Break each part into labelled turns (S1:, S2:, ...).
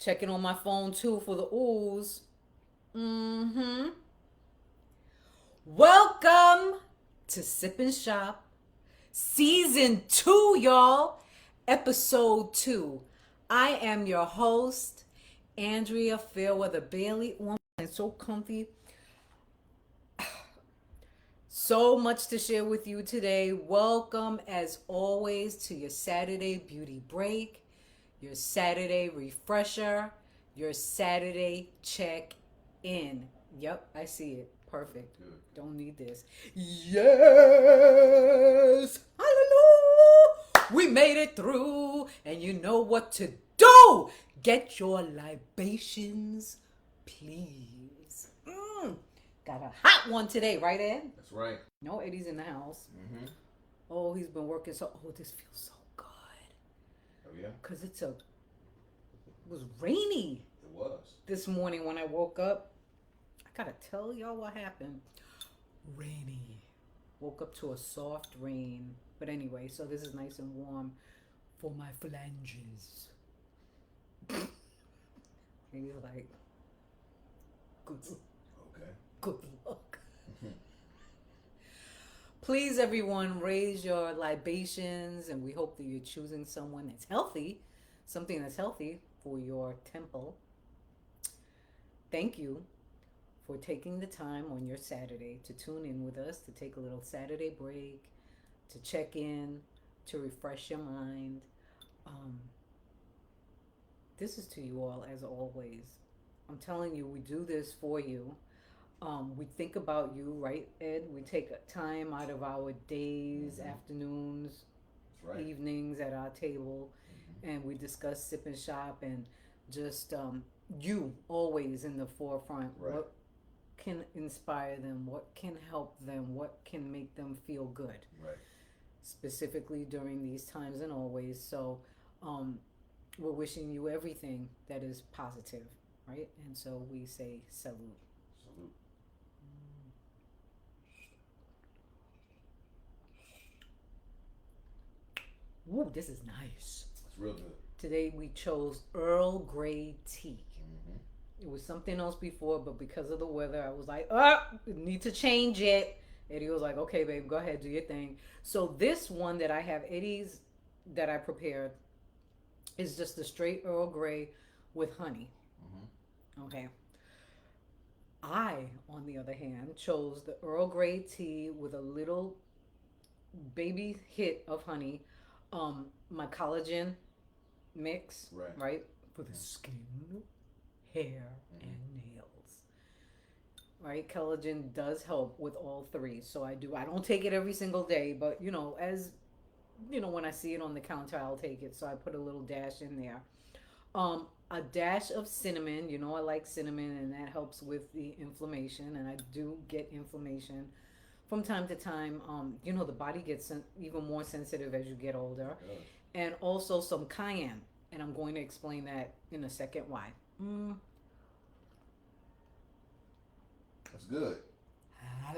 S1: Checking on my phone too for the oohs. Mm-hmm. Welcome to Sip and Shop, Season 2, y'all. Episode 2. I am your host, Andrea Fairweather Bailey. Oh, it's so comfy. So much to share with you today. Welcome, as always, to your Saturday beauty break, your Saturday refresher, your Saturday check in. Yep, I see it. Perfect.
S2: Good.
S1: Don't need this. Yes! Hallelujah! We made it through, and you know what to do. Get your libations, please. Got a hot one today, right, Ed?
S2: That's right.
S1: No, Eddie's in the house.
S2: Mm-hmm.
S1: Oh, he's been working so. Oh, this feels so good.
S2: Oh yeah.
S1: Cause it was rainy
S2: It was.
S1: this morning when I woke up. I gotta tell y'all what happened. Rainy. Woke up to a soft rain. But anyway, so this is nice and warm for my phalanges. He's like, good.
S2: Okay.
S1: Good luck. Please, everyone, raise your libations, and we hope that you're choosing someone that's healthy, something that's healthy for your temple. Thank you for taking the time on your Saturday to tune in with us, to take a little Saturday break, to check in, to refresh your mind. Um, this is to you all, as always. I'm telling you, we do this for you. We think about you, right, Ed? We take time out of our days, afternoons,
S2: That's right.
S1: evenings at our table, and we discuss sip and shop and just you always in the forefront.
S2: Right.
S1: What can inspire them? What can help them? What can make them feel good?
S2: Right.
S1: Specifically during these times and always. So we're wishing you everything that is positive, right? And so we say salute.
S2: Salute.
S1: Ooh, this is nice.
S2: It's real good.
S1: Today we chose Earl Grey Tea.
S2: Mm-hmm.
S1: It was something else before, but because of the weather, I was like, oh, need to change it. Eddie was like, okay, babe, go ahead, do your thing. So this one that I have, Eddie's, that I prepared, is just the straight Earl Grey with honey.
S2: Mm-hmm.
S1: Okay. I, on the other hand, chose the Earl Grey tea with a little baby hit of honey, my collagen mix,
S2: Right.
S1: for the skin, hair, and nails. Right, collagen does help with all three. So I do. I don't take it every single day, but as when I see it on the counter, I'll take it. So I put a little dash in there. A dash of cinnamon. I like cinnamon, and that helps with the inflammation. And I do get inflammation from time to time. The body gets even more sensitive as you get older.
S2: Good.
S1: And also some cayenne, and I'm going to explain that in a second why.
S2: That's good.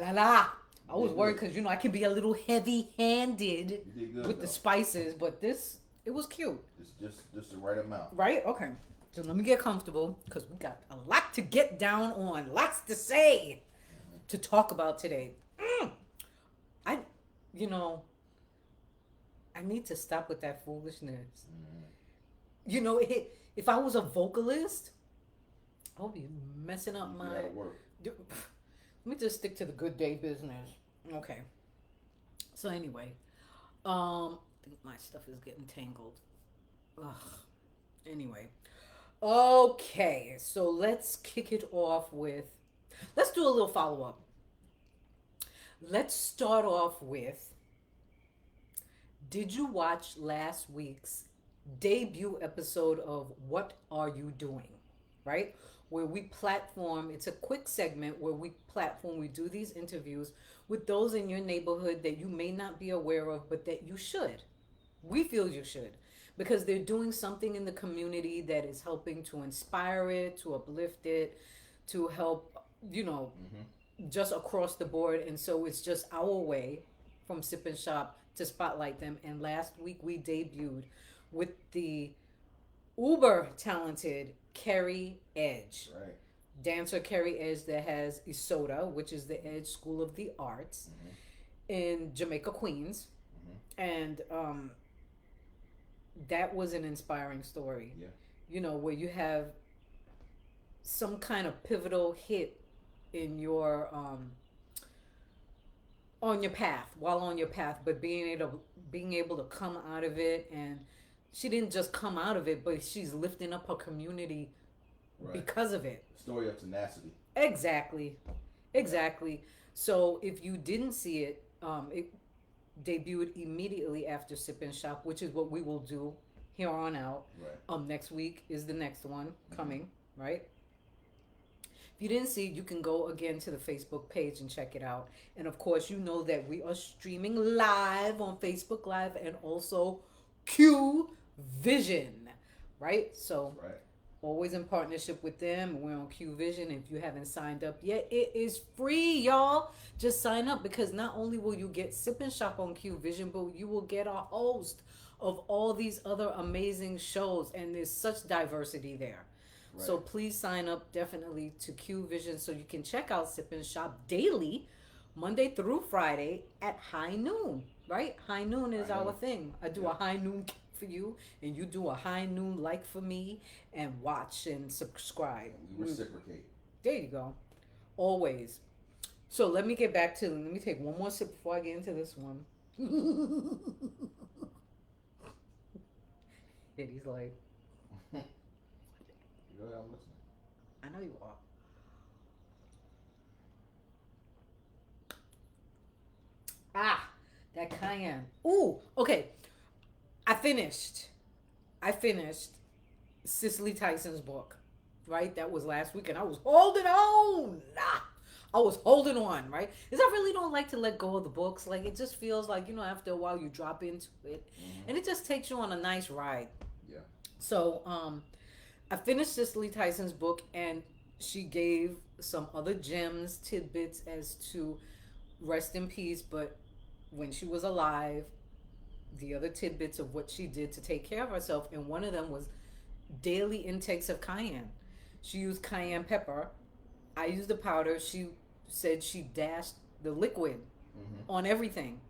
S1: La la la. I
S2: You
S1: was
S2: did
S1: worried
S2: good.
S1: because I can be a little heavy-handed
S2: You did good
S1: with the
S2: though.
S1: spices, but it was cute,
S2: It's just the right amount.
S1: right? Okay. So let me get comfortable because we got a lot to get down on, lots to say, to talk about today. I, you know, I need to stop with that foolishness. If I was a vocalist, I would be messing up
S2: You
S1: my.
S2: gotta work.
S1: Let me just stick to the good day business. Okay. So anyway, I think my stuff is getting tangled. Ugh. Anyway, okay. So let's kick it off with. Let's do a little follow up. Let's start off with. Did you watch last week's debut episode of What Are You Doing? Right? Where we platform, it's a quick segment where we do these interviews with those in your neighborhood that you may not be aware of, but that you should. We feel you should. Because they're doing something in the community that is helping to inspire it, to uplift it, to help, just across the board. And so it's just our way from Sip and Shop to spotlight them. And last week we debuted with the uber talented Kerry Edge.
S2: Right.
S1: Dancer Kerry Edge that has Isoda, which is the Edge School of the Arts
S2: Mm-hmm.
S1: in Jamaica, Queens.
S2: Mm-hmm.
S1: And that was an inspiring story.
S2: Yeah.
S1: You know, where you have some kind of pivotal hit in your on your path, while on your path, but being able to come out of it. And she didn't just come out of it, but she's lifting up her community
S2: Right.
S1: because of it.
S2: Story of tenacity.
S1: Exactly. Exactly. So if you didn't see it, it debuted immediately after Sip and Shop, which is what we will do here on out.
S2: Right.
S1: Next week is the next one coming,
S2: Mm-hmm.
S1: right? If you didn't see it, you can go again to the Facebook page and check it out. And of course, you know that we are streaming live on Facebook Live and also Q Vision, right? So
S2: Right.
S1: always in partnership with them. We're on Q Vision. If you haven't signed up yet, it is free, y'all. Just sign up, because not only will you get Sip and Shop on Q Vision, but you will get a host of all these other amazing shows, and there's such diversity there.
S2: Right.
S1: So please sign up definitely to Q Vision so you can check out Sip and Shop daily, Monday through Friday at high noon, right? High noon is
S2: High
S1: our
S2: noon.
S1: thing. I do a high noon for you, and you do a high noon like for me, and watch and subscribe.
S2: We reciprocate.
S1: There you go. Always. So let me take one more sip before I get into this one. Eddie's like,
S2: You know, I'm listening.
S1: I know you are. Ah, that cayenne. Ooh, okay. I finished Cicely Tyson's book, right? That was last week, and I was holding on. I was holding on, right? Because I really don't like to let go of the books. Like, it just feels like, after a while you drop into it,
S2: Mm-hmm.
S1: and it just takes you on a nice ride.
S2: Yeah.
S1: So, I finished Cicely Tyson's book, and she gave some other gems, tidbits as to rest in peace, but when she was alive, the other tidbits of what she did to take care of herself, and one of them was daily intakes of cayenne. She used cayenne pepper. I used the powder. She said she dashed the liquid
S2: Mm-hmm.
S1: on everything,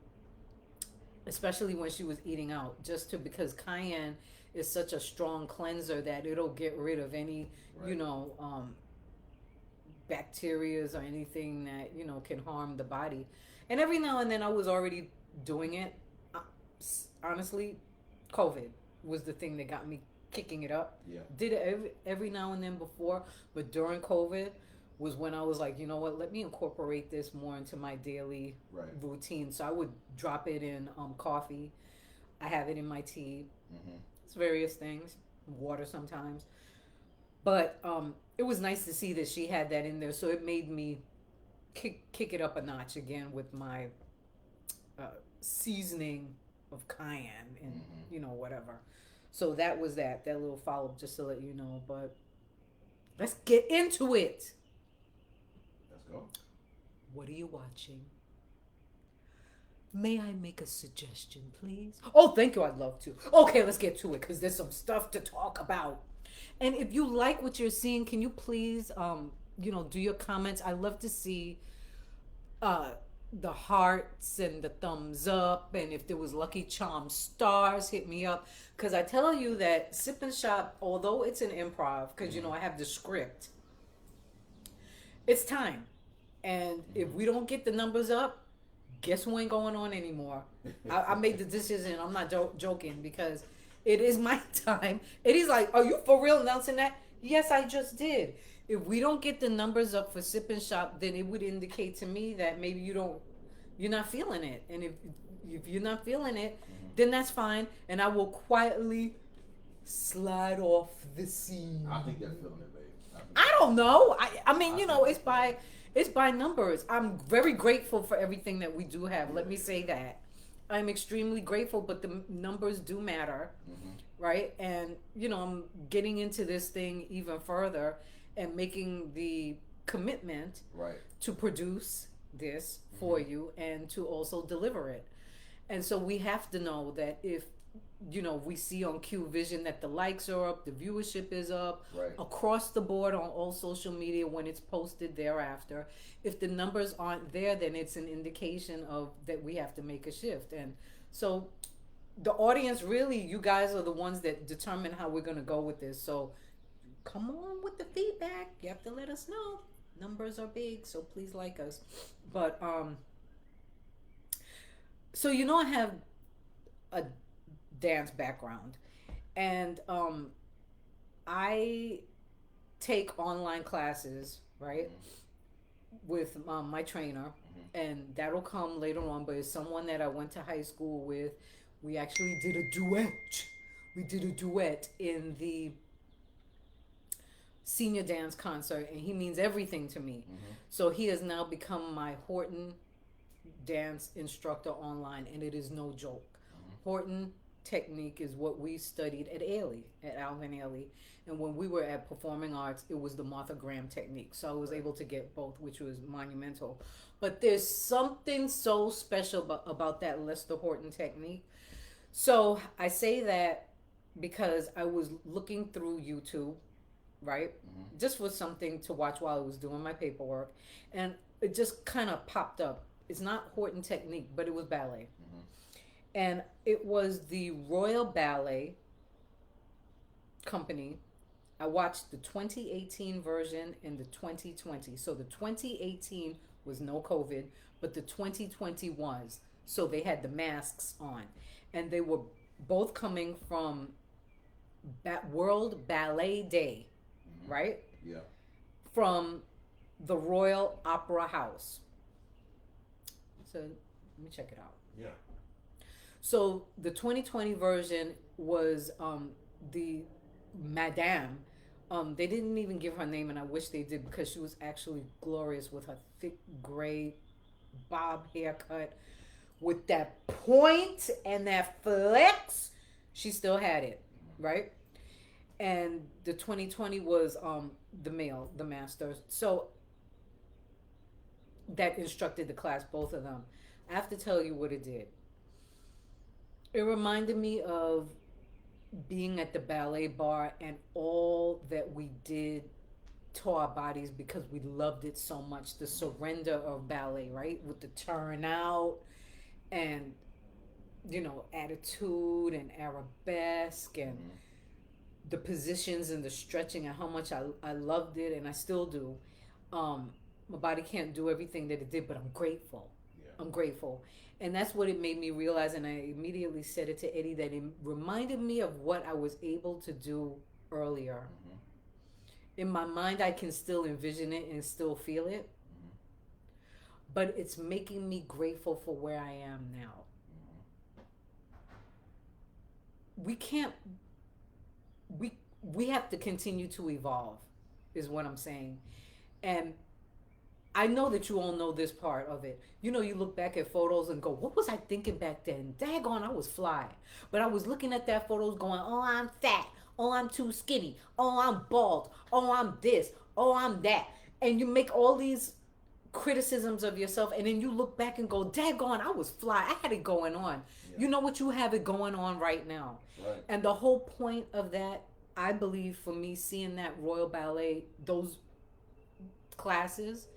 S1: especially when she was eating out, because cayenne is such a strong cleanser that it'll get rid of any,
S2: Right.
S1: bacterias or anything that can harm the body. And every now and then I was already doing it. Uh, Honestly, COVID was the thing that got me kicking it up.
S2: Yeah.
S1: Did it every now and then before, but during COVID was when I was like, you know what, let me incorporate this more into my daily
S2: Right.
S1: routine. So I would drop it in coffee. I have it in my tea.
S2: Mm-hmm.
S1: It's various things, water sometimes. But it was nice to see that she had that in there. So it made me kick it up a notch again with my seasoning of cayenne and
S2: Mm-hmm.
S1: whatever. So that was that little follow up, just to let you know. But let's get into it.
S2: Let's go.
S1: What are you watching? May I make a suggestion, please? Oh, thank you. I'd love to. Okay, let's get to it, because there's some stuff to talk about. And if you like what you're seeing, can you please, do your comments? I love to see the hearts and the thumbs up. And if there was Lucky Charm stars, hit me up. Because I tell you that Sip and Shop, although it's an improv, because, I have the script, it's time. And if we don't get the numbers up, guess who ain't going on anymore? I made the decision. I'm not joking, because it is my time. It is like, are you for real announcing that? Yes, I just did. If we don't get the numbers up for Sip and Shop, then it would indicate to me that maybe you're not feeling it. And if you're not feeling it, then that's fine. And I will quietly slide off the scene.
S2: I think they're feeling it, babe.
S1: I don't know. I mean, it's by numbers. I'm very grateful for everything that we do have. Let me say that. I'm extremely grateful, but the numbers do matter,
S2: Mm-hmm.
S1: right? And, I'm getting into this thing even further and making the commitment
S2: Right.
S1: to produce this for you and to also deliver it. And so we have to know that if we see on Q Vision that the likes are up, the viewership is up
S2: Right.
S1: across the board on all social media when it's posted thereafter. If the numbers aren't there, then it's an indication of that we have to make a shift. And so the audience, really, you guys are the ones that determine how we're going to go with this. So come on with the feedback. You have to let us know. Numbers are big, so please like us. But so I have a dance background, and I take online classes, right, with my trainer, and that'll come later on. But it's someone that I went to high school with. We actually did a duet. We did a duet in the senior dance concert, and he means everything to me. So he has now become my Horton dance instructor online, and it is no joke. Horton technique is what we studied at Alvin Ailey. And when we were at Performing Arts, it was the Martha Graham technique. So I was able to get both, which was monumental. But there's something so special about that Lester Horton technique. So I say that because I was looking through YouTube, right? Just for something to watch while I was doing my paperwork. And it just kind of popped up. It's not Horton technique, but it was ballet. And it was the Royal Ballet Company. I watched the 2018 version and the 2020. So the 2018 was no COVID, but the 2020 was. So they had the masks on. And they were both coming from World Ballet Day, right?
S2: Yeah.
S1: From the Royal Opera House. So let me check it out.
S2: Yeah.
S1: So the 2020 version was the Madame. They didn't even give her name, and I wish they did, because she was actually glorious with her thick gray bob haircut, with that point and that flex. She still had it, right? And the 2020 was the male, the master. So that instructed the class, both of them. I have to tell you what it did. It reminded me of being at the ballet bar and all that we did to our bodies because we loved it so much. The surrender of ballet, right? With the turnout and, attitude and arabesque and the positions and the stretching, and how much I loved it, and I still do. My body can't do everything that it did, but I'm grateful.
S2: Yeah.
S1: I'm grateful. And that's what it made me realize, and I immediately said it to Eddie, that it reminded me of what I was able to do earlier. In my mind, I can still envision it and still feel it, but it's making me grateful for where I am now. We can't, we have to continue to evolve, is what I'm saying. And I know that you all know this part of it. You look back at photos and go, what was I thinking back then? Daggone, I was fly. But I was looking at that photos going, oh, I'm fat. Oh, I'm too skinny. Oh, I'm bald. Oh, I'm this. Oh, I'm that. And you make all these criticisms of yourself, and then you look back and go, daggone, I was fly. I had it going on. Yeah. You know what? You have it going on right now.
S2: Right.
S1: And the whole point of that, I believe, for me, seeing that Royal Ballet, those classes,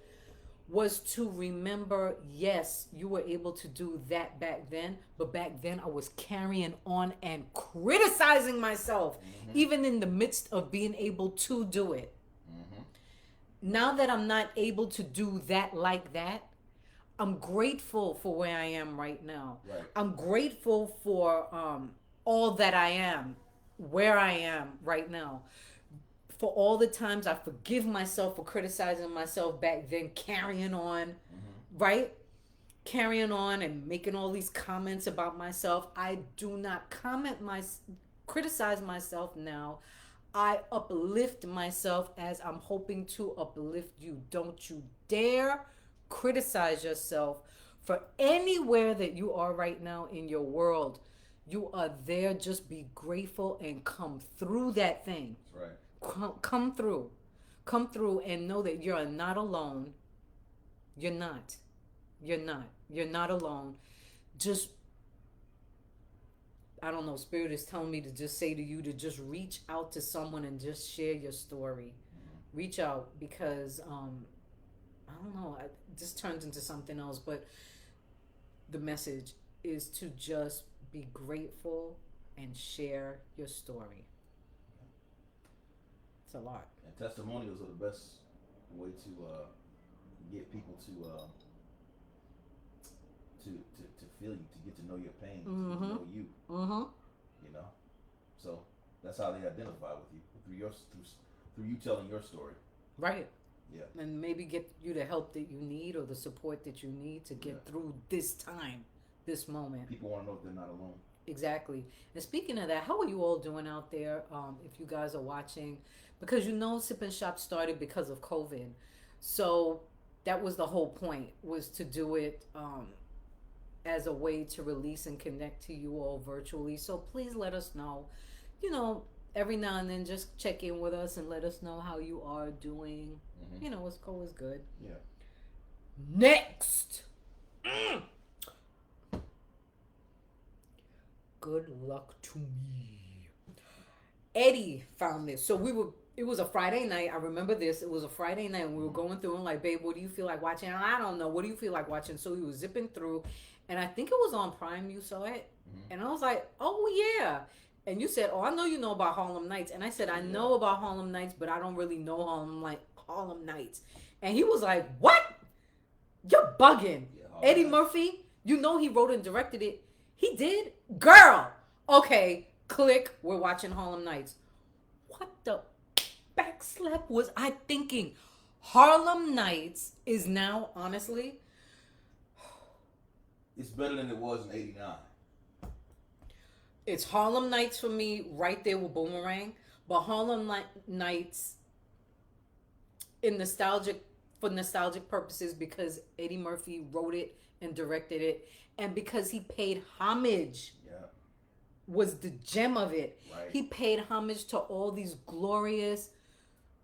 S1: was to remember, yes, you were able to do that back then, but back then I was carrying on and criticizing myself, even in the midst of being able to do it. Now that I'm not able to do that like that, I'm grateful for where I am right now.
S2: Right.
S1: I'm grateful for all that I am, where I am right now. For all the times I forgive myself for criticizing myself back then, carrying on, right? Carrying on and making all these comments about myself. I do not criticize myself now. I uplift myself as I'm hoping to uplift you. Don't you dare criticize yourself for anywhere that you are right now in your world. You are there. Just be grateful and come through that thing.
S2: That's right.
S1: Come through and know that you're not alone. You're not alone. Just I don't know, Spirit is telling me to just say to you to just reach out to someone and just share your story. Reach out because I don't know, this turns into something else, but the message is to just be grateful and share your story. It's a lot.
S2: And testimonials are the best way to get people to feel you, to get to know your pain, to get to know you.
S1: Mm-hmm.
S2: You know, so that's how they identify with you through you telling your story.
S1: Right.
S2: Yeah.
S1: And maybe get you the help that you need or the support that you need to get through this time, this moment.
S2: People want to know that they're not alone.
S1: Exactly. And speaking of that, how are you all doing out there? If you guys are watching, because you know, Sip and Shop started because of COVID, so that was the whole point, was to do it as a way to release and connect to you all virtually. So please let us know. You know, every now and then, just check in with us and let us know how you are doing.
S2: Mm-hmm.
S1: You know, it's always good.
S2: Yeah.
S1: Next. Good luck to me. Eddie found this. So it was a Friday night. I remember this. It was a Friday night and we were going through and like, babe, what do you feel like watching? I don't know. What do you feel like watching? So he was zipping through and I think it was on Prime. You saw it. Mm-hmm. And I was like, oh yeah. And you said, oh, I know you know about Harlem Nights. And I said, I know about Harlem Nights, but I don't really know Harlem Nights. And he was like, what? You're bugging. Yeah, Eddie Murphy, you know he wrote and directed it. He did? Girl! Okay, click. We're watching Harlem Nights. What the backslap was I thinking? Harlem Nights is now, honestly...
S2: It's better than it was in 89.
S1: It's Harlem Nights for me, right there with Boomerang. But Harlem Nights, for nostalgic purposes, because Eddie Murphy wrote it and directed it, and because he paid homage, was the gem of it. Right. He paid homage to all these glorious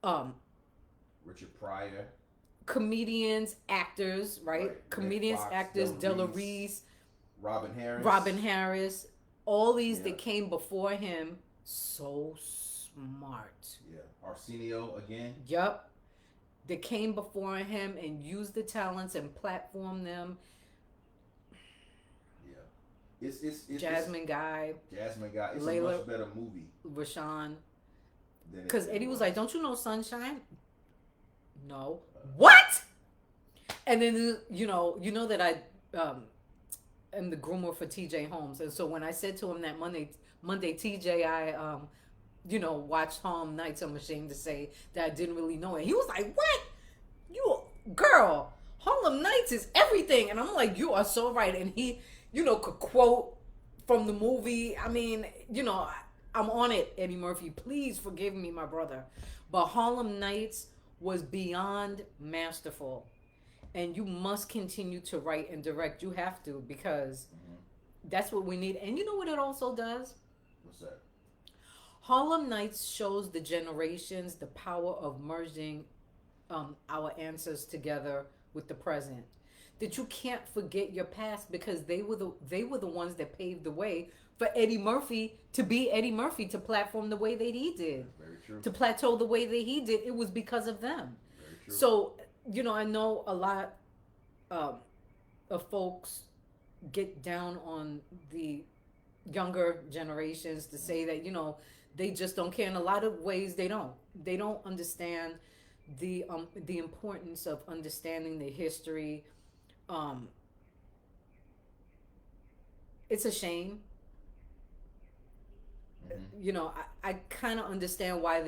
S2: Richard Pryor,
S1: comedians, actors, right? Comedians,
S2: Fox,
S1: actors, Della Reese,
S2: Robin
S1: Harris, all these that came before him. So smart.
S2: Yeah. Arsenio again.
S1: Yup. That came before him and used the talents and platformed them.
S2: Yeah. It's
S1: Jasmine Guy.
S2: It's Layla, a much better movie.
S1: Rashawn. Because Eddie was like, don't you know Sunshine? No. What? And then, you know that I am the groomer for TJ Holmes. And so when I said to him that Monday TJ, I, watched Harlem Nights, I'm ashamed to say that I didn't really know it. He was like, what? You, girl, Harlem Nights is everything. And I'm like, you are so right. And he, could quote from the movie. I mean, I'm on it, Eddie Murphy. Please forgive me, my brother. But Harlem Nights was beyond masterful. And you must continue to write and direct. You have to, because that's what we need. And you know what it also does?
S2: What's that?
S1: Harlem Nights shows the generations the power of merging our ancestors together with the present. That you can't forget your past, because they were the ones that paved the way for Eddie Murphy to be Eddie Murphy, to platform the way that he did.
S2: Very true.
S1: To plateau the way that he did. It was because of them.
S2: Very true.
S1: So, I know a lot of folks get down on the younger generations to say that, they just don't care. In a lot of ways, they don't. They don't understand the importance of understanding the history. It's a shame. Mm-hmm. I kind of understand why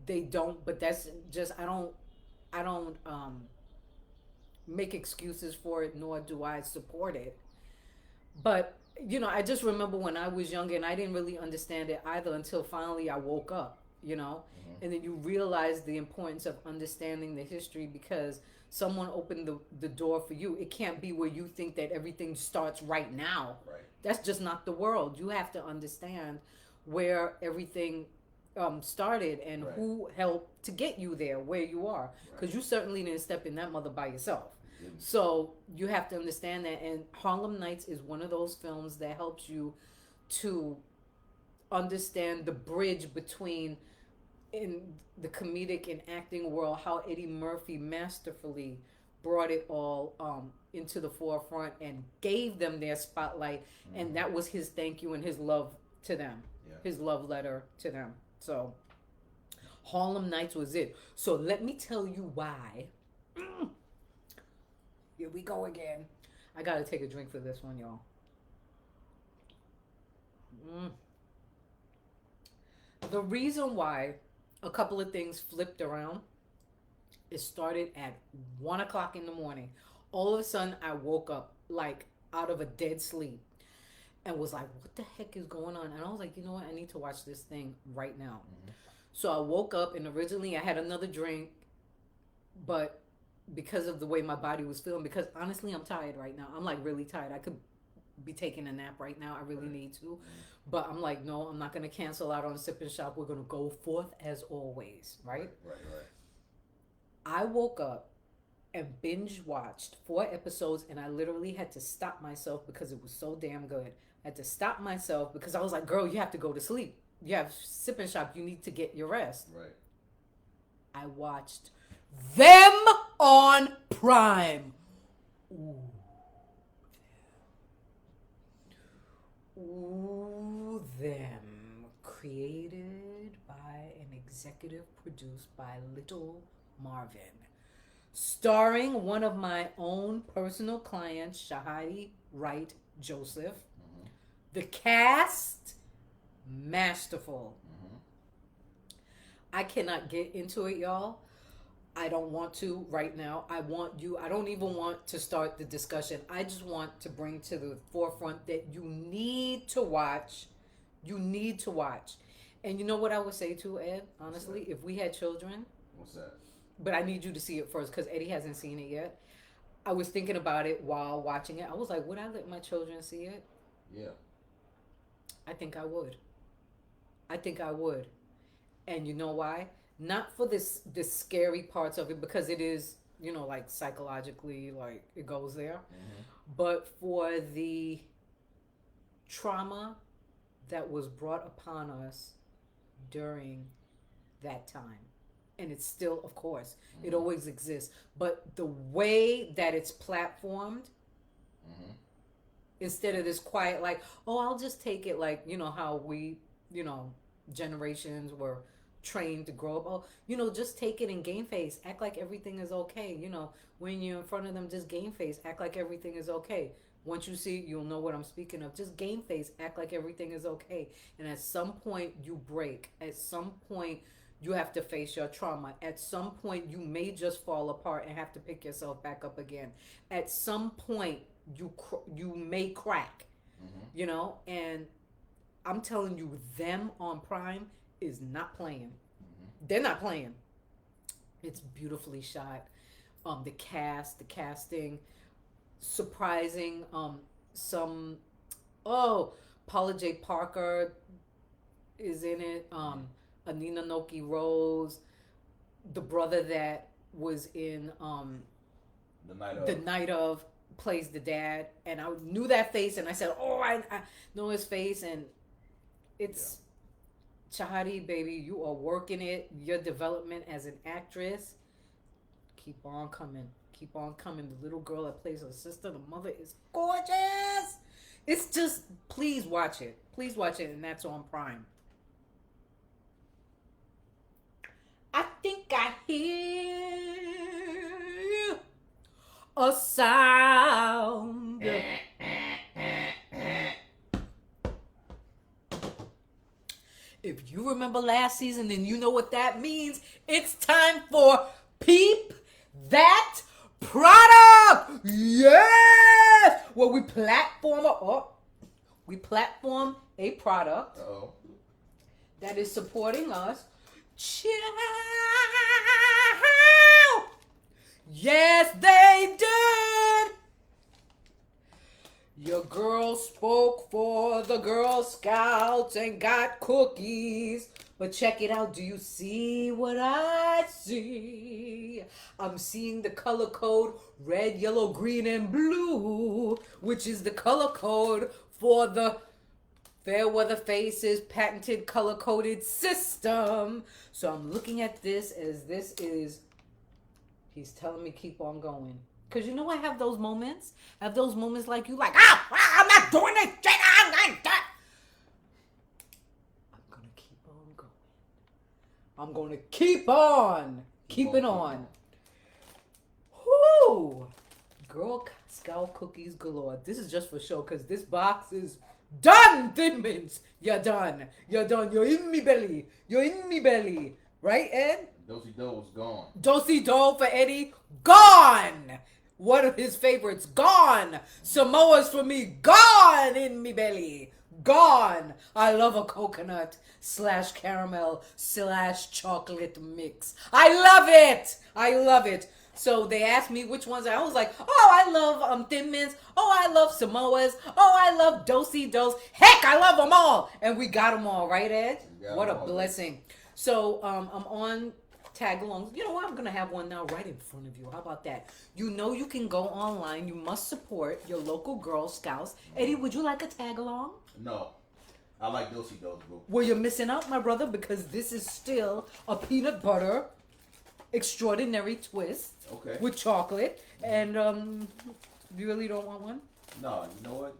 S1: they don't, but that's just I don't make excuses for it, nor do I support it. But I just remember when I was younger and I didn't really understand it either until finally I woke up, and then you realize the importance of understanding the history, because someone opened the door for you. It can't be where you think that everything starts right now.
S2: Right.
S1: That's just not the world. You have to understand where everything started and who helped to get you there, where you are. Because you certainly didn't step in that mother by yourself. So you have to understand that. And Harlem Nights is one of those films that helps you to understand the bridge between in the comedic and acting world, how Eddie Murphy masterfully brought it all into the forefront and gave them their spotlight, and that was his thank you and his love to them, his love letter to them. So Harlem Nights was it. So let me tell you why. Here we go again. I gotta take a drink for this one, y'all. The reason why a couple of things flipped around, it started at 1 o'clock in the morning. All of a sudden, I woke up like out of a dead sleep and was like, what the heck is going on? And I was like, you know what? I need to watch this thing right now. So I woke up, and originally I had another drink, but because of the way my body was feeling, because honestly, I'm tired right now. I'm like really tired. I could be taking a nap right now. I really need to. But I'm like, no, I'm not going to cancel out on Sip and Shop. We're going to go forth as always, right?
S2: Right.
S1: I woke up and binge watched 4 episodes, and I literally had to stop myself because it was so damn good. I had to stop myself because I was like, girl, you have to go to sleep. You have Sip and Shop. You need to get your rest.
S2: Right.
S1: I watched them on Prime. Ooh, them. Created by and executive produced by Little Marvin. Starring one of my own personal clients, Shahadi Wright Joseph. The cast, masterful. I cannot get into it, y'all. I don't want to right now. I don't even want to start the discussion. I just want to bring to the forefront that you need to watch. You need to watch. And you know what I would say too, Ed? Honestly, if we had children.
S2: What's that?
S1: But I need you to see it first because Eddie hasn't seen it yet. I was thinking about it while watching it. I was like, would I let my children see it?
S2: Yeah.
S1: I think I would. And you know why? Not for the scary parts of it, because it is, like psychologically, like it goes there, but for the trauma that was brought upon us during that time. And it's still, of course, it always exists. But the way that it's platformed, instead of this quiet, like, oh, I'll just take it, like, how we, generations were trained to grow up. Oh, just take it in game face. Act like everything is okay. When you're in front of them, just game face. Act like everything is okay. Once you see it, you'll know what I'm speaking of. Just game face. Act like everything is okay. And at some point, you break. At some point, you have to face your trauma. At some point, you may just fall apart and have to pick yourself back up again. At some point, you may crack. And I'm telling you, them on Prime is not playing. They're not playing. It's beautifully shot. The casting, surprising. Paula J. Parker is in it. Anina Noki Rose, the brother that was in the night of plays the dad, and I knew that face, and I said, oh, I know his face, and it's Chahadi, baby, you are working it. Your development as an actress, keep on coming. The little girl that plays her sister, the mother, is gorgeous. It's just, please watch it, and that's on Prime. I think I hear a sound. If you remember last season, then you know what that means. It's time for Peep That Product. Yes! Well, we platform a product that is supporting us. Child. Yes, they did. Your girl spoke for the Girl Scouts and got cookies. But check it out. Do you see what I see? I'm seeing the color code red, yellow, green, and blue, which is the color code for the Fairweather Faces patented color-coded system. So I'm looking at this as this is, he's telling me keep on going. Because you know I have those moments. I have those moments like you like, I'm not doing this shit. I'm going to keep on going. I'm going to keep on keeping on. Whoo! Girl Scout cookies galore. This is just for show because this box is done, Thin Mints. You're done. You're done. You're in me belly. You're in me belly. Right, Ed?
S2: Do-si-do's gone.
S1: Do-si-do for Eddie, gone. One of his favorites, gone. Samoa's for me, gone in me belly. Gone. I love a coconut / caramel / chocolate mix. I love it. I love it. So they asked me which ones. I was like, oh, I love Thin Mints. Oh, I love Samoa's. Oh, I love Do-si-dos. Heck, I love them all. And we got them all, right, Ed? What a blessing. So I'm on tag-alongs. You know what? I'm going to have one now right in front of you. How about that? You know you can go online. You must support your local Girl Scouts. Eddie, would you like a tag-along?
S2: No. I like Do-si-dos, bro.
S1: Well, you're missing out, my brother, because this is still a peanut butter extraordinary twist with chocolate. And you really don't want one?
S2: No. You know what?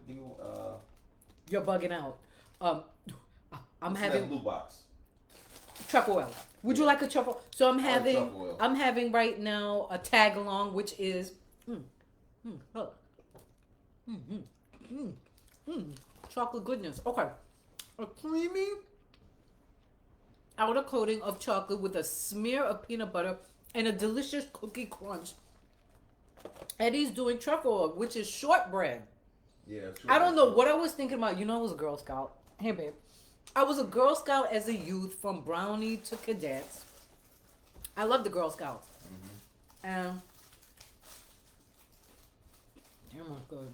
S1: You're bugging out. I'm having
S2: that blue box.
S1: Truffle oil. Would you like a truffle? So I'm having right now a tag along, which is chocolate goodness. Okay, a creamy outer coating of chocolate with a smear of peanut butter and a delicious cookie crunch. Eddie's doing truffle oil, which is shortbread.
S2: Yeah.
S1: I don't know what I was thinking about. You know, I was a Girl Scout. Hey, babe. I was a Girl Scout as a youth, from brownie to cadets. I love the Girl Scouts. And damn, that's good.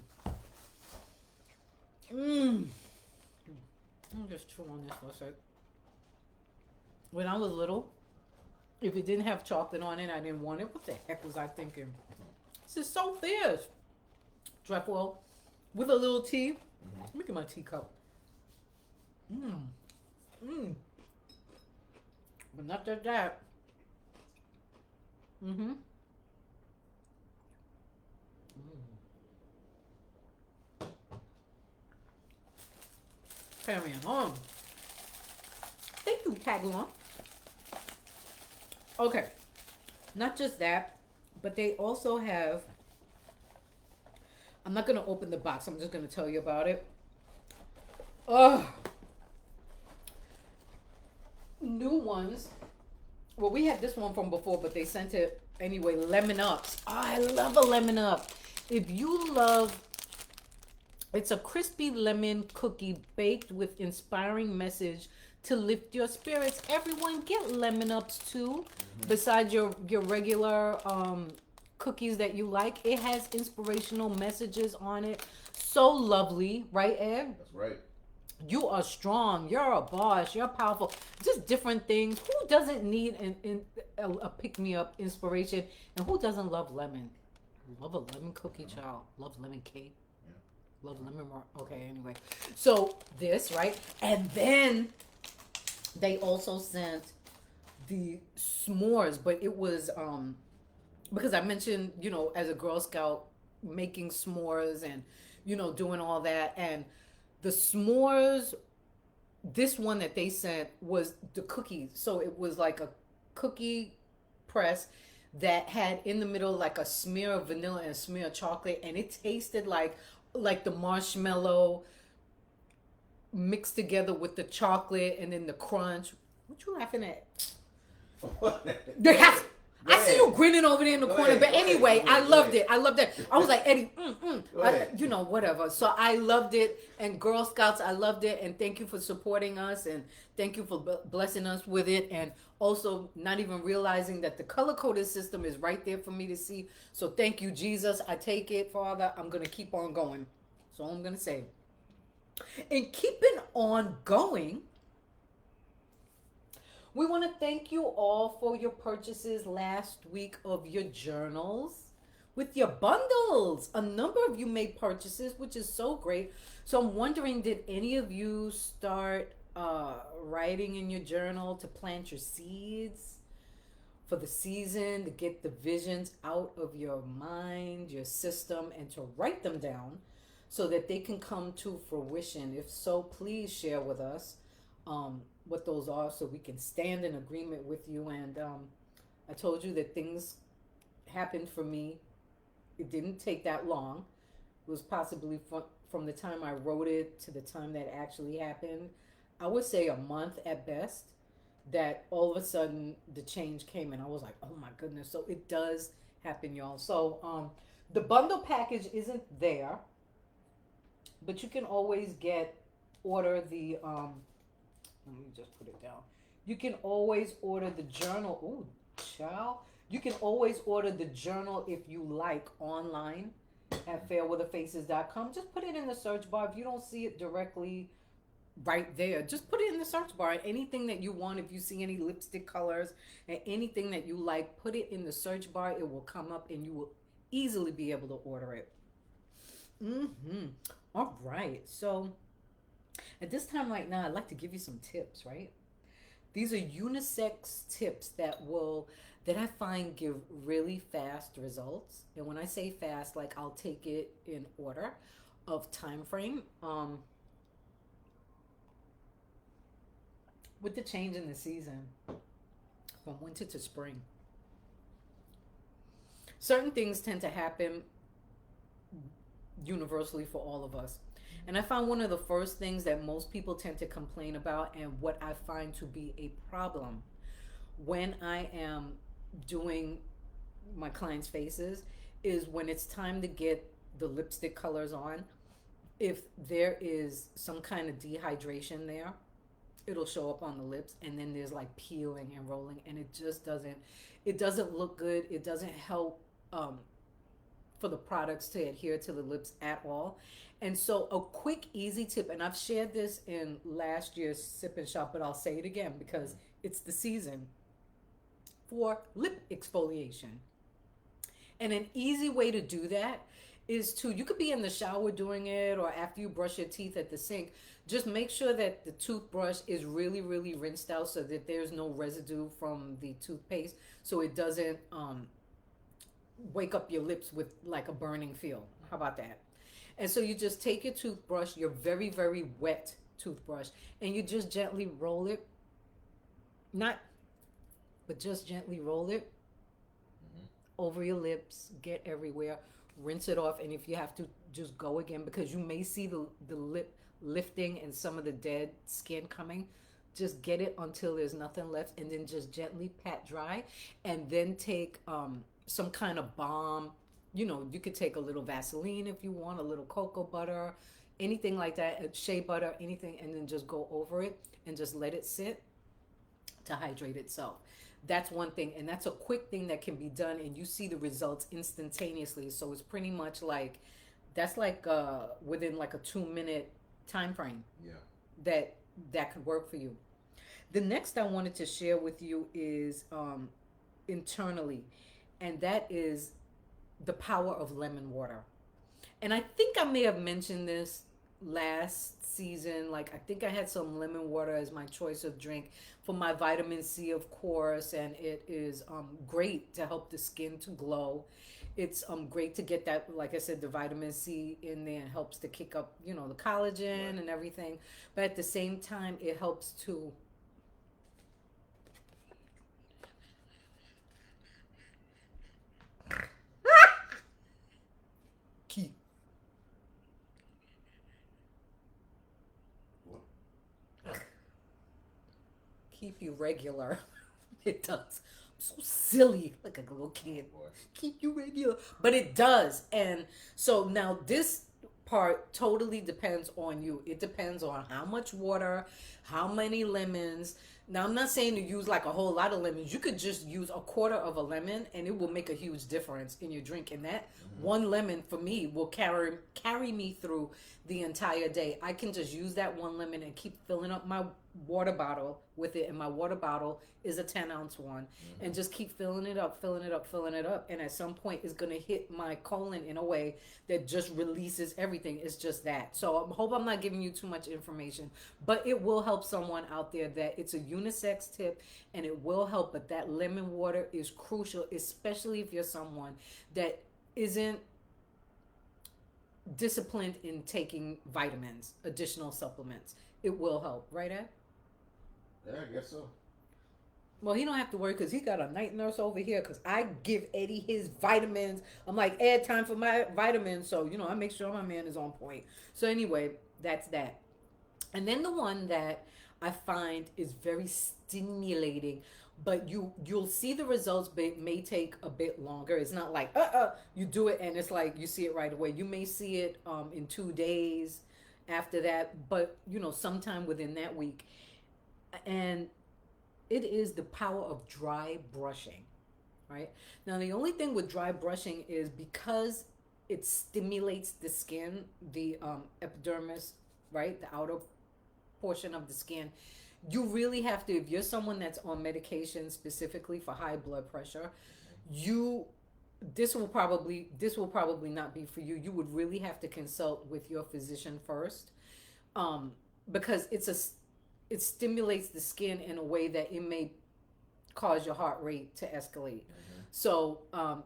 S1: I'm just chew on this for a sec. When I was little, if it didn't have chocolate on it, I didn't want it. What the heck was I thinking? This is so fierce. Truffle oil with a little tea. Look at my teacup. But not just that. Carrying on. Thank you, Tagalong. Okay. Not just that, but they also have, I'm not going to open the box. I'm just going to tell you about it. New ones. Well, we had this one from before, but they sent it anyway. Lemon Ups. Oh, I love a Lemon Up. If you love, it's a crispy lemon cookie baked with inspiring message to lift your spirits. Everyone get Lemon Ups too. Besides your regular cookies that you like, it has inspirational messages on it. So lovely, right, Ed?
S2: That's right.
S1: You are strong. You're a boss. You're powerful. Just different things. Who doesn't need a pick-me-up inspiration? And who doesn't love lemon? Love a lemon cookie, child. Love lemon cake. Yeah. Love lemon. Okay, anyway. So this, right? And then they also sent the s'mores, but it was because I mentioned, you know, as a Girl Scout, making s'mores and, you know, doing all that. And the s'mores, this one that they sent was the cookies. So it was like a cookie press that had in the middle like a smear of vanilla and a smear of chocolate, and it tasted like the marshmallow mixed together with the chocolate and then the crunch. What you laughing at? I see you grinning over there in the corner. But anyway, I loved it. I loved it. I was like, Eddie, you know, whatever. So I loved it. And Girl Scouts, I loved it. And thank you for supporting us. And thank you for blessing us with it. And also not even realizing that the color-coded system is right there for me to see. So thank you, Jesus. I take it, Father. I'm going to keep on going. That's all I'm going to say. And keeping on going, we want to thank you all for your purchases last week of your journals. with your bundles. A number of you made purchases, which is so great. So I'm wondering, did any of you start writing in your journal to plant your seeds for the season, to get the visions out of your mind, your system, and to write them down so that they can come to fruition? If so, please share with us what those are so we can stand in agreement with you. And I told you that things happened for me. It didn't take that long. It was possibly from the time I wrote it to the time that actually happened. I would say a month at best, that all of a sudden the change came and I was like, oh my goodness. So it does happen, y'all. So the bundle package isn't there, but you can always order the let me just put it down. You can always order the journal. Ooh, child. You can always order the journal if you like online at fairweatherfaces.com. Just put it in the search bar. If you don't see it directly right there, just put it in the search bar. And anything that you want, if you see any lipstick colors and anything that you like, put it in the search bar. It will come up and you will easily be able to order it. All right. So at this time right now, I'd like to give you some tips, right? These are unisex tips that I find give really fast results. And when I say fast, like I'll take it in order of time frame. With the change in the season from winter to spring, certain things tend to happen universally for all of us. And I found one of the first things that most people tend to complain about, and what I find to be a problem when I am doing my clients' faces, is when it's time to get the lipstick colors on. If there is some kind of dehydration there, it'll show up on the lips, and then there's like peeling and rolling, and it just doesn't look good. It doesn't help for the products to adhere to the lips at all. And so a quick, easy tip, and I've shared this in last year's Sip and Shop, but I'll say it again because it's the season for lip exfoliation. And an easy way to do that is you could be in the shower doing it, or after you brush your teeth at the sink. Just make sure that the toothbrush is really, really rinsed out so that there's no residue from the toothpaste, so it doesn't wake up your lips with like a burning feel. How about that? And so you just take your toothbrush, your very, very wet toothbrush, and you just gently roll it. But just gently roll it over your lips, get everywhere, rinse it off, and if you have to, just go again, because you may see the lip lifting and some of the dead skin coming. Just get it until there's nothing left, and then just gently pat dry, and then take some kind of balm. You could take a little Vaseline if you want, a little cocoa butter, anything like that, shea butter, anything, and then just go over it and just let it sit to hydrate itself. That's one thing, and that's a quick thing that can be done, and you see the results instantaneously. So it's pretty much like, that's like within like a 2-minute time frame.
S2: Yeah.
S1: That could work for you. The next I wanted to share with you is internally, and that is the power of lemon water. And I think I may have mentioned this last season. Like, I think I had some lemon water as my choice of drink for my vitamin C, of course, and it is great to help the skin to glow. It's great to get that, like I said, the vitamin C in there, and helps to kick up, the collagen and everything. But at the same time, it helps to keep keep you regular. It does. I'm so silly, like a little kid. Keep you regular, but it does. And so now this part totally depends on you. It depends on how much water, how many lemons. Now, I'm not saying to use like a whole lot of lemons. You could just use a quarter of a lemon and it will make a huge difference in your drink. And that one lemon for me will carry me through the entire day. I can just use that one lemon and keep filling up my water bottle with it. And my water bottle is a 10-ounce one. And just keep filling it up, filling it up, filling it up. And at some point, it's going to hit my colon in a way that just releases everything. It's just that. So I hope I'm not giving you too much information, but it will help someone out there that it's a unisex tip and it will help. But that lemon water is crucial, especially if you're someone that isn't disciplined in taking vitamins, additional supplements. It will help, right, Ed?
S2: Yeah, I guess so.
S1: Well, he don't have to worry because he got a night nurse over here because I give Eddie his vitamins. I'm like, Ed, time for my vitamins. So, I make sure my man is on point. So anyway, that's that. And then the one that I find is very stimulating, but you'll see the results, but it may take a bit longer. It's not like you do it and it's like you see it right away. You may see it in 2 days after that, but sometime within that week. And it is the power of dry brushing, right? Now, the only thing with dry brushing is because it stimulates the skin, the epidermis, right? The outer portion of the skin. You really have to, if you're someone that's on medication specifically for high blood pressure, this will probably not be for you. You would really have to consult with your physician first, because it stimulates the skin in a way that it may cause your heart rate to escalate. So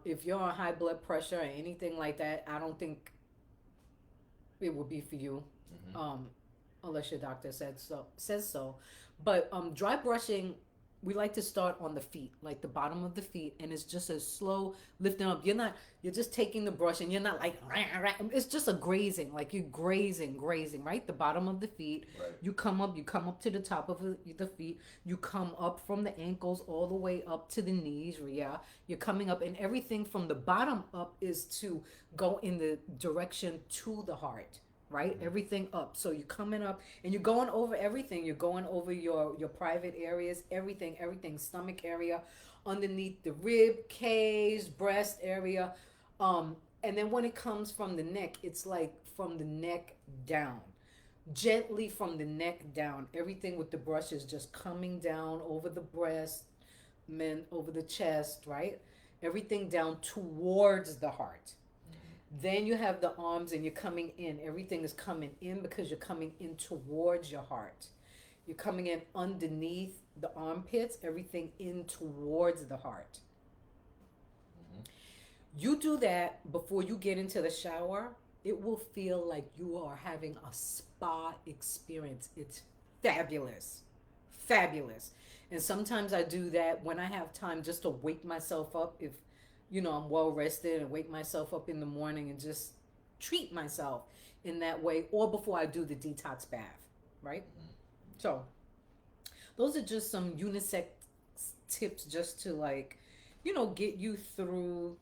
S1: if you're on high blood pressure or anything like that, I don't think it will be for you, unless your doctor says so. But dry brushing, we like to start on the feet, like the bottom of the feet, and it's just a slow lifting up. You're just taking the brush and you're not like, it's just a grazing, like you're grazing, right? The bottom of the feet.
S2: Right.
S1: You come up to the top of the feet. You come up from the ankles all the way up to the knees. Yeah. You're coming up, and everything from the bottom up is to go in the direction to the heart. Right? Everything up. So you're coming up and you're going over everything. You're going over your private areas, everything, stomach area, underneath the rib cage, breast area. And then when it comes from the neck, it's like from the neck down. Gently from the neck down. Everything with the brush is just coming down over the breast, over the chest, right? Everything down towards the heart. Then you have the arms and you're coming in. Everything is coming in because you're coming in towards your heart. You're coming in underneath the armpits, everything in towards the heart. You do that before you get into the shower. It will feel like you are having a spa experience. It's fabulous. Fabulous. And sometimes I do that when I have time just to wake myself up. If I'm well rested, and wake myself up in the morning and just treat myself in that way, or before I do the detox bath, right? So those are just some unisex tips just to get you through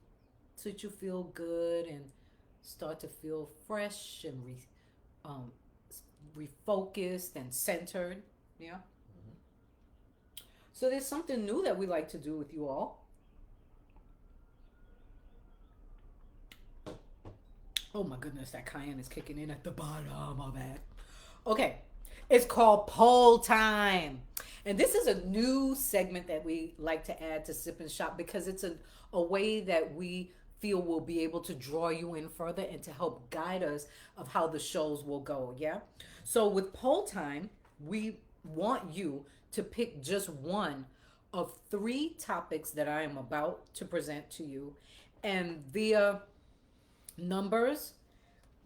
S1: so that you feel good and start to feel fresh and refocused and centered. Yeah. So there's something new that we like to do with you all. Oh my goodness, that cayenne is kicking in at the bottom of it. Okay, it's called Poll Time. And this is a new segment that we like to add to Sip and Shop because it's a way that we feel will be able to draw you in further and to help guide us of how the shows will go, yeah? So with Poll Time, we want you to pick just one of 3 topics that I am about to present to you. And via numbers,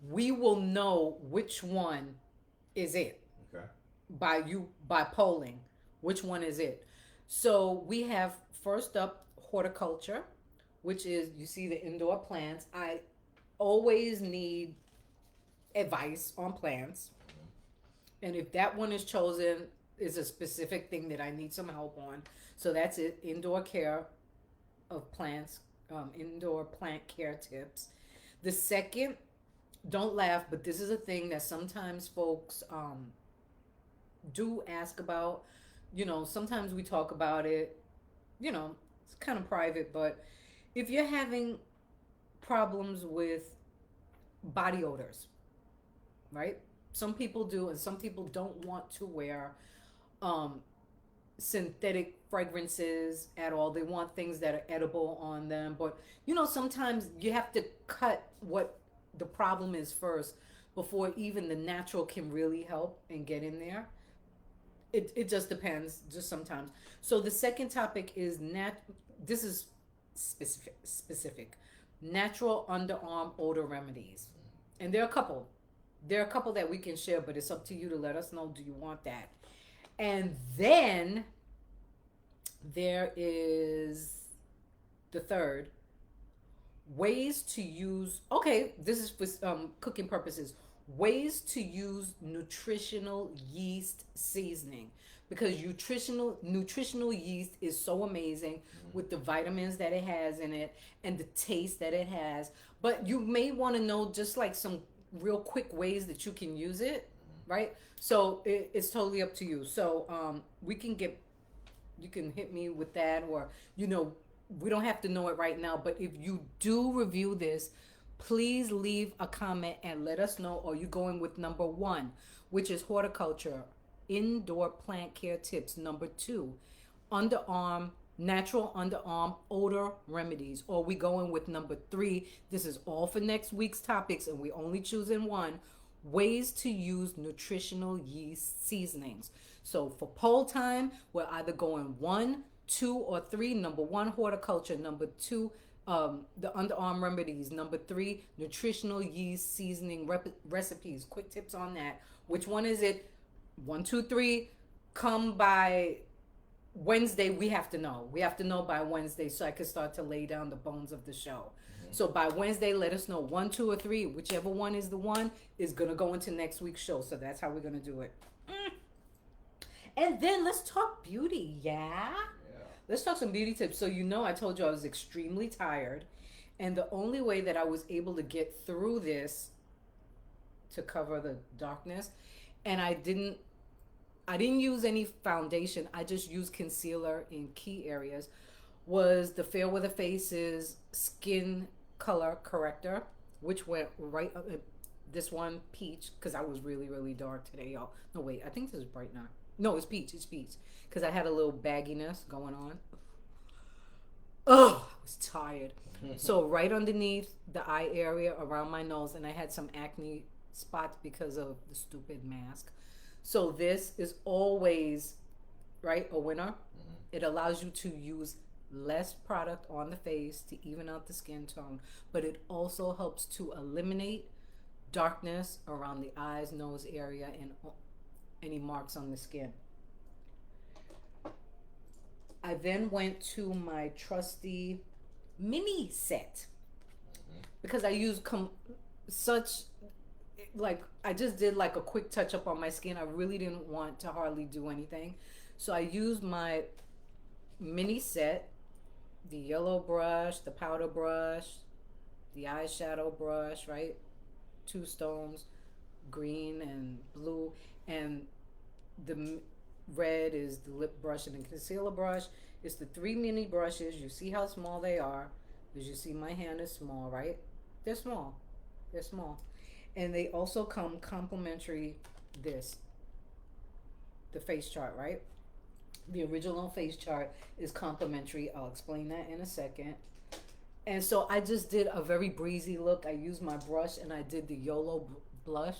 S1: we will know which one is it.
S2: Okay.
S1: By polling, which one is it. So we have first up horticulture, which is, you see the indoor plants. I always need advice on plants. And if that one is chosen, is a specific thing that I need some help on. So that's it, indoor care of plants, indoor plant care tips. The second, don't laugh, but this is a thing that sometimes folks do ask about. Sometimes we talk about it. It's kind of private, but if you're having problems with body odors, right? Some people do, and some people don't want to wear um, synthetic fragrances at all. They want things that are edible on them. But sometimes you have to cut what the problem is first before even the natural can really help and get in there. It just depends, just sometimes. So the second topic is this is specific natural underarm odor remedies. And there are a couple that we can share, but it's up to you to let us know, do you want that? And then there is the third, ways to use, okay, this is for cooking purposes, ways to use nutritional yeast seasoning, because nutritional yeast is so amazing with the vitamins that it has in it and the taste that it has. But you may want to know just like some real quick ways that you can use it, right? So it's totally up to you. So we can get you can hit me with that, or we don't have to know it right now, but if you do review this, please leave a comment and let us know. Are you going with number one, which is horticulture, indoor plant care tips? Number two, underarm, natural underarm odor remedies. Or we going with number three? This is all for next week's topics, and we only choosing one, ways to use nutritional yeast seasonings. So for poll time, we're either going one, two, or three. Number one, horticulture. Number two, the underarm remedies. Number three, nutritional yeast seasoning recipes. Quick tips on that. Which one is it? One, two, three. Come by Wednesday. We have to know. We have to know by Wednesday so I can start to lay down the bones of the show. So by Wednesday, let us know one, two, or three. Whichever one is the one is gonna go into next week's show. So that's how we're gonna do it. And then let's talk beauty, yeah? Let's talk some beauty tips. So I told you I was extremely tired, and the only way that I was able to get through this to cover the darkness, and I didn't use any foundation. I just used concealer in key areas. Was the Fair Weather Faces skin color corrector, which went right up. This one peach, because I was really really dark today, y'all. No wait, I think this is bright now. No, it's peach. It's peach, because I had a little bagginess going on. Oh, I was tired. So right underneath the eye area around my nose, and I had some acne spots because of the stupid mask. So this is always, right, a winner. It allows you to use less product on the face to even out the skin tone, but it also helps to eliminate darkness around the eyes, nose area, and any marks on the skin. I then went to my trusty mini set because I used such, like, I just did like a quick touch up on my skin. I really didn't want to hardly do anything. So I used my mini set, the yellow brush, the powder brush, the eyeshadow brush, right? Two stones, green and blue, and the red is the lip brush, and the concealer brush. It's the three mini brushes. You see how small they are. As you see, my hand is small, right? They're small. They're small. And they also come complimentary this, the face chart, right? The original face chart is complimentary. I'll explain that in a second. And so I just did a very breezy look. I used my brush and I did the YOLO blush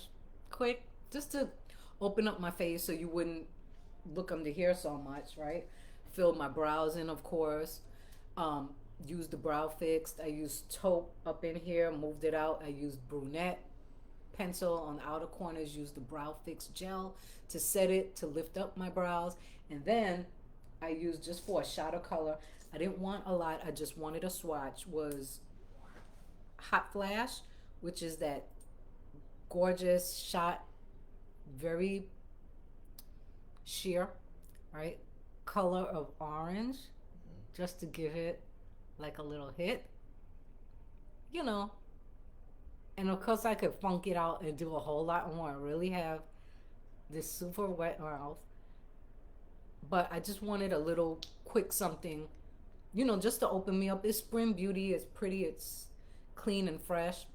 S1: quick, just to open up my face so you wouldn't look under here so much, right? Filled my brows in, of course. Used the brow fix. I used taupe up in here, moved it out. I used brunette pencil on the outer corners, used the brow fix gel to set it, to lift up my brows. And then I used, just for a shot of color, I didn't want a lot, I just wanted a swatch, was Hot Flash, which is that gorgeous shot, very sheer, right? Color of orange, just to give it like a little hit, you know. And of course I could funk it out and do a whole lot more. I really have this super wet mouth. But I just wanted a little quick something, just to open me up. It's spring beauty. It's pretty. It's clean and fresh.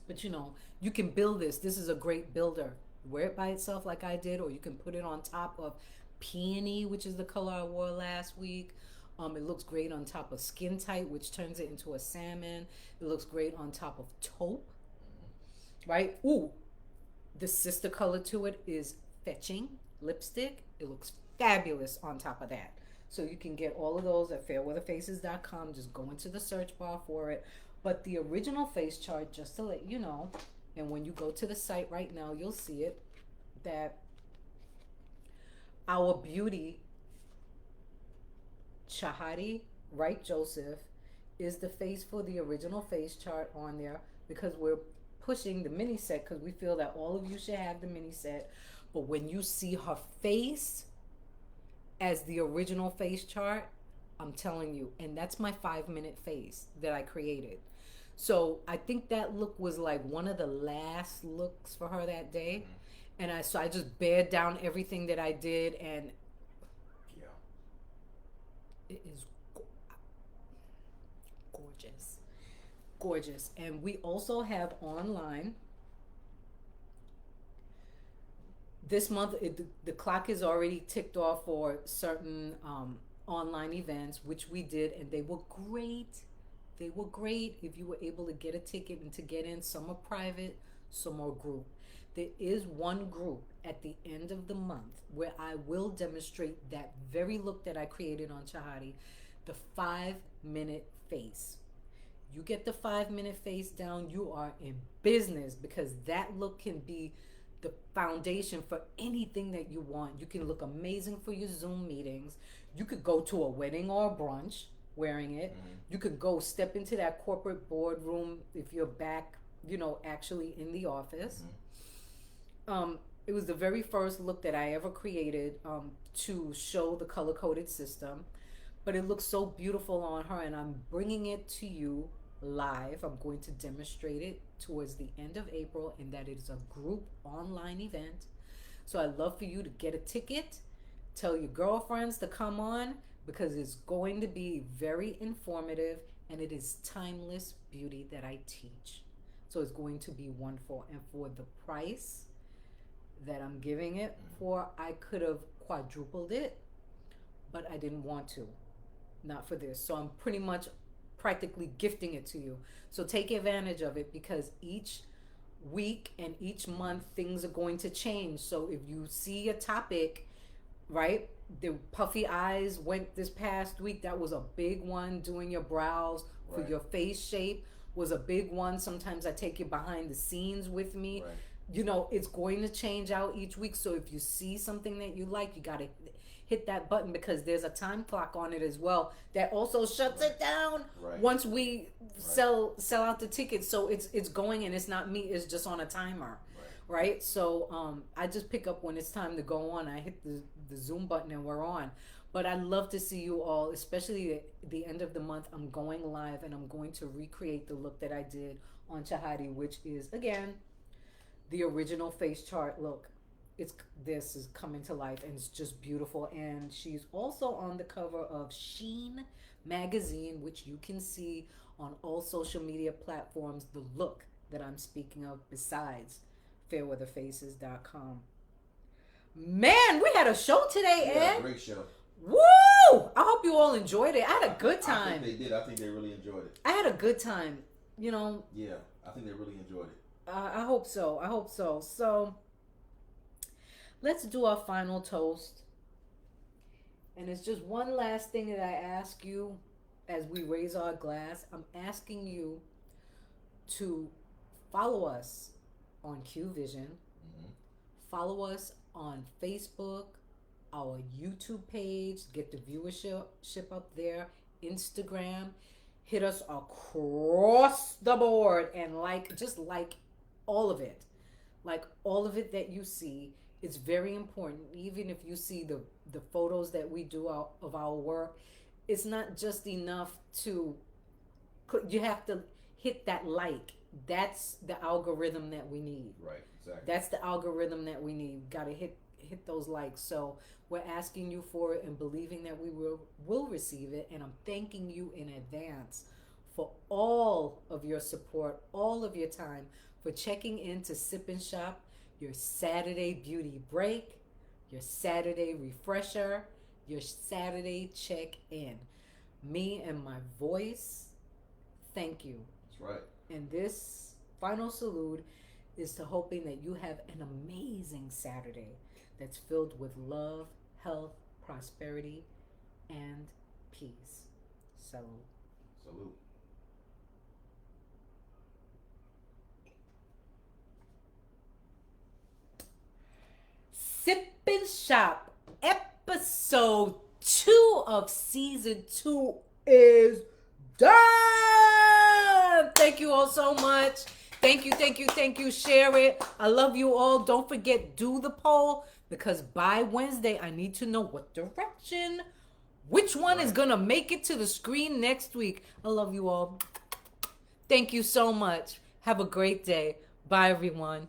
S1: But you can build this. This is a great builder. Wear it by itself like I did, or you can put it on top of peony, which is the color I wore last week. It looks great on top of skin tight, which turns it into a salmon. It looks great on top of taupe, right? Ooh, the sister color to it is fetching lipstick. It looks fabulous on top of that. So you can get all of those at fairweatherfaces.com. Just go into the search bar for it. But the original face chart, just to let you know, and when you go to the site right now, you'll see it, that our beauty, Chahadi Wright Joseph, is the face for the original face chart on there, because we're pushing the mini set because we feel that all of you should have the mini set. But when you see her face as the original face chart, I'm telling you, and that's my 5-minute face that I created. So I think that look was like one of the last looks for her that day. And I just bared down everything that I did, and
S2: Yeah.
S1: it is gorgeous. Gorgeous. And we also have online this month, the clock is already ticked off for certain online events, which we did, and they were great. They were great if you were able to get a ticket and to get in. Some are private, some are group. There is one group at the end of the month where I will demonstrate that very look that I created on Chahadi, the 5-minute face. You get the 5-minute face down, you are in business, because that look can be the foundation for anything that you want. You can look amazing for your Zoom meetings. You could go to a wedding or a brunch wearing it. You could go step into that corporate boardroom if you're back, actually in the office. It was the very first look that I ever created to show the color-coded system. But it looks so beautiful on her, and I'm bringing it to you live. I'm going to demonstrate it towards the end of April, and that is a group online event. So I'd love for you to get a ticket, tell your girlfriends to come on, because it's going to be very informative, and it is timeless beauty that I teach. So it's going to be wonderful. And for the price that I'm giving it for, I could have quadrupled it, but I didn't want to. Not for this. So I'm pretty much practically gifting it to you. So take advantage of it, because each week and each month things are going to change. So if you see a topic, right? The puffy eyes went this past week. That was a big one. Doing your brows for your face shape was a big one. Sometimes I take you behind the scenes with me. It's going to change out each week. So if you see something that you like, you got to hit that button, because there's a time clock on it as well that also shuts it down once we sell out the tickets. So it's going, and it's not me, it's just on a timer, right? So I just pick up when it's time to go on. I hit the Zoom button and we're on. But I'd love to see you all, especially at the end of the month. I'm going live, and I'm going to recreate the look that I did on Chahadi, which is, again, the original face chart look. This is coming to life, and it's just beautiful. And she's also on the cover of Sheen magazine, which you can see on all social media platforms, the look that I'm speaking of, besides fairweatherfaces.com. Man, we had a show today, Ed.
S2: Great show.
S1: Woo! I hope you all enjoyed it. I had a good time.
S2: I think they did. I think they really enjoyed it.
S1: I had a good time.
S2: Yeah, I think they really enjoyed it.
S1: I hope so. So let's do our final toast. And it's just one last thing that I ask you as we raise our glass. I'm asking you to follow us on Q Vision. Follow us on Facebook, our YouTube page, get the viewership up there, Instagram. Hit us across the board and just like all of it. Like all of it that you see. It's very important. Even if you see the photos that we do of our work, it's not just enough to, you have to hit that like that's the algorithm that we need.
S2: Right. Exactly.
S1: That's the algorithm that we need. Got to hit those likes. So we're asking you for it and believing that we will receive it. And I'm thanking you in advance for all of your support, all of your time, for checking in to Sip and Shop, your Saturday beauty break, your Saturday refresher, your Saturday check in. Me and my voice, thank you.
S2: That's right.
S1: And this final salute is to hoping that you have an amazing Saturday that's filled with love, health, prosperity, and peace. Salute.
S2: Salute.
S1: Sip and Shop, episode 2 of season 2 is done. Thank you all so much. Thank you, thank you, thank you. Share it. I love you all. Don't forget, do the poll, because by Wednesday, I need to know what direction, which one is going to make it to the screen next week. I love you all. Thank you so much. Have a great day. Bye, everyone.